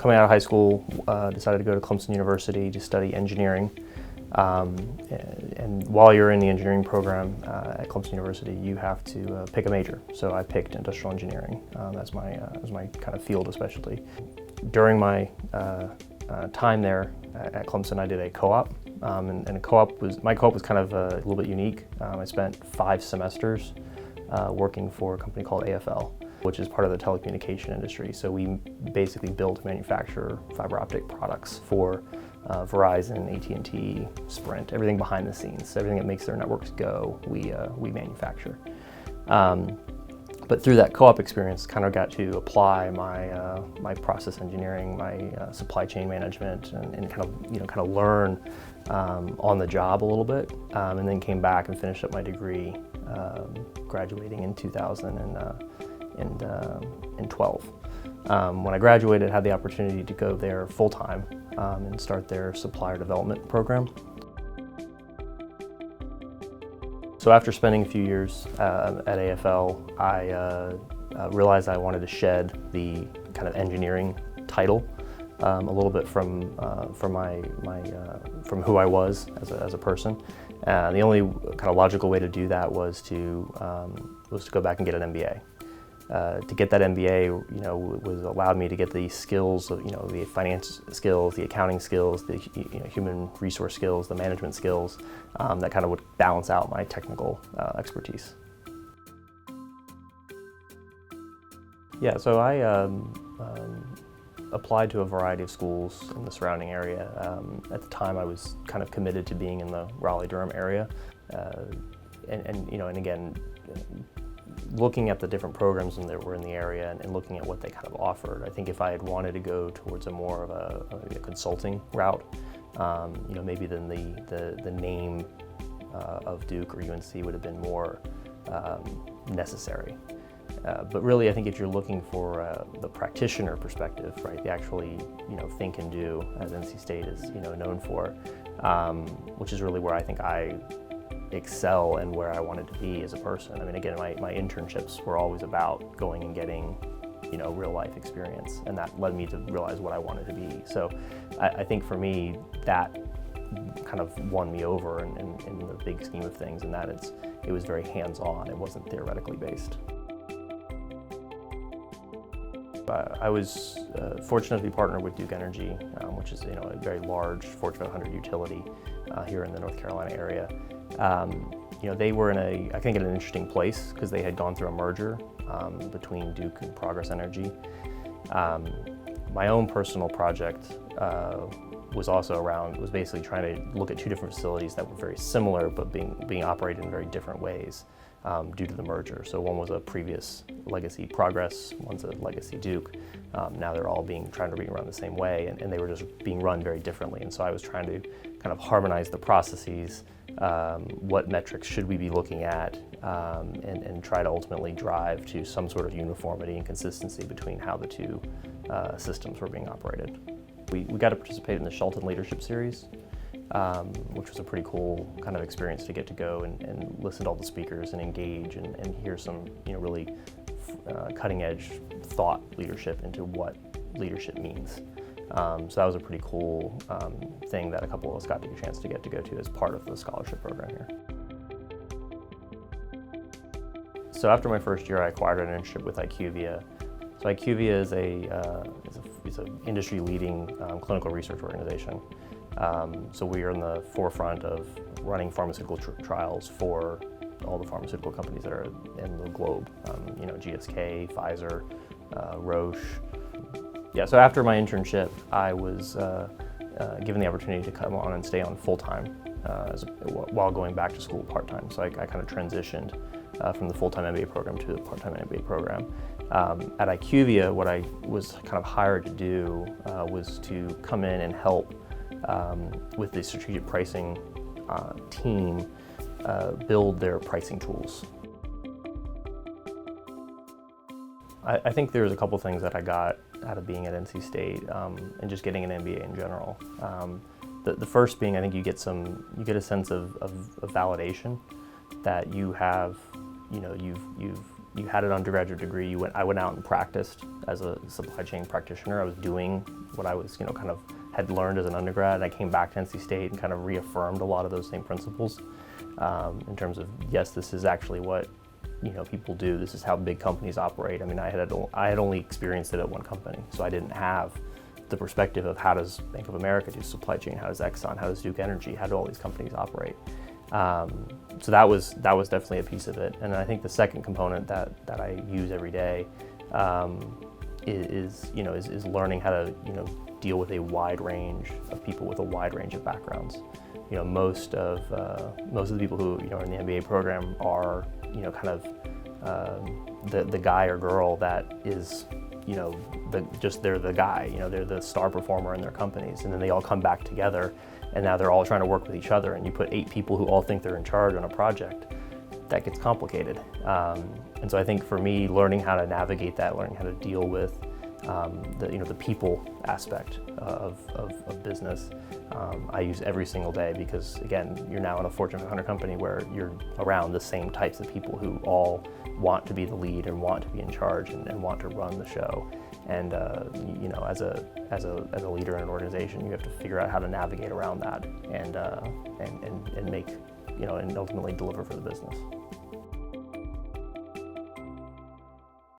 coming out of high school, decided to go to Clemson University to study engineering. And while you're in the engineering program at Clemson University, you have to pick a major. So I picked industrial engineering as my kind of field of specialty. During my time there at Clemson, I did a co-op, and my co-op was kind of a little bit unique. I spent 5 semesters working for a company called AFL, which is part of the telecommunication industry. So we basically built and manufacture fiber optic products for Verizon, AT&T, Sprint, everything behind the scenes, everything that makes their networks go, we manufacture. But through that co-op experience, kind of got to apply my process engineering, my supply chain management, and kind of learn on the job a little bit, and then came back and finished up my degree, graduating in 2012. When I graduated, I had the opportunity to go there full-time and start their supplier development program. So after spending a few years at AFL, I realized I wanted to shed the kind of engineering title a little bit from who I was as a person. The only kind of logical way to do that was to go back and get an MBA. To get that MBA, allowed me to get the skills of, the finance skills, the accounting skills, the human resource skills, the management skills that kind of would balance out my technical expertise. Yeah, so I applied to a variety of schools in the surrounding area. At the time, I was kind of committed to being in the Raleigh-Durham area, and again, looking at the different programs that were in the area and looking at what they kind of offered, I think if I had wanted to go towards a more of a consulting route, maybe then the name of Duke or UNC would have been more necessary. But really, I think if you're looking for the practitioner perspective, right, the actually think and do, as NC State is known for, which is really where I think I excel and where I wanted to be as a person. I mean, again, my internships were always about going and getting, real life experience, and that led me to realize what I wanted to be. So I think for me, that kind of won me over in the big scheme of things, and that it was very hands-on. It wasn't theoretically based. I was fortunate to be partnered with Duke Energy, which is a very large Fortune 500 utility here in the North Carolina area. They were in an interesting place because they had gone through a merger between Duke and Progress Energy. My own personal project was basically trying to look at 2 different facilities that were very similar but being operated in very different ways due to the merger. So one was a previous legacy Progress, one's a legacy Duke. Now they're all trying to be run the same way, and they were just being run very differently. And so I was trying to kind of harmonize the processes, what metrics should we be looking at, and try to ultimately drive to some sort of uniformity and consistency between how the 2 systems were being operated. We got to participate in the Shelton Leadership Series, which was a pretty cool kind of experience to get to go and listen to all the speakers and engage and hear some really cutting edge thought leadership into what leadership means. So that was a pretty cool thing that a couple of us got the chance to go to as part of the scholarship program here. So after my first year, I acquired an internship with IQVIA. So IQVIA is an industry-leading clinical research organization. So we are in the forefront of running pharmaceutical trials for all the pharmaceutical companies that are in the globe. GSK, Pfizer, Roche. Yeah, so after my internship, I was given the opportunity to come on and stay on full-time while going back to school part-time. So I kind of transitioned from the full-time MBA program to the part-time MBA program. At IQVIA, what I was kind of hired to do was to come in and help with the strategic pricing team build their pricing tools. I think there's a couple things that I got out of being at NC State and just getting an MBA in general. The first being, I think you get a sense of validation that you have, you've you had an undergraduate degree, I went out and practiced as a supply chain practitioner. I was doing what I was, kind of had learned as an undergrad, and I came back to NC State and kind of reaffirmed a lot of those same principles in terms of, yes, this is actually what people do. This is how big companies operate. I mean, I had only experienced it at one company, so I didn't have the perspective of how does Bank of America do supply chain, how does Exxon, how does Duke Energy, how do all these companies operate? So that was definitely a piece of it. And I think the second component that I use every day is learning how to deal with a wide range of people with a wide range of backgrounds. Most of the people who are in the MBA program are kind of the guy or girl that is they're the guy, they're the star performer in their companies, and then they all come back together, and now they're all trying to work with each other, and you put 8 people who all think they're in charge on a project, that gets complicated. And so I think for me, learning how to navigate that, learning how to deal with the people aspect of business, I use every single day, because again, you're now in a Fortune 500 company where you're around the same types of people who all want to be the lead and want to be in charge and want to run the show. And as a leader in an organization, you have to figure out how to navigate around that and make and ultimately deliver for the business.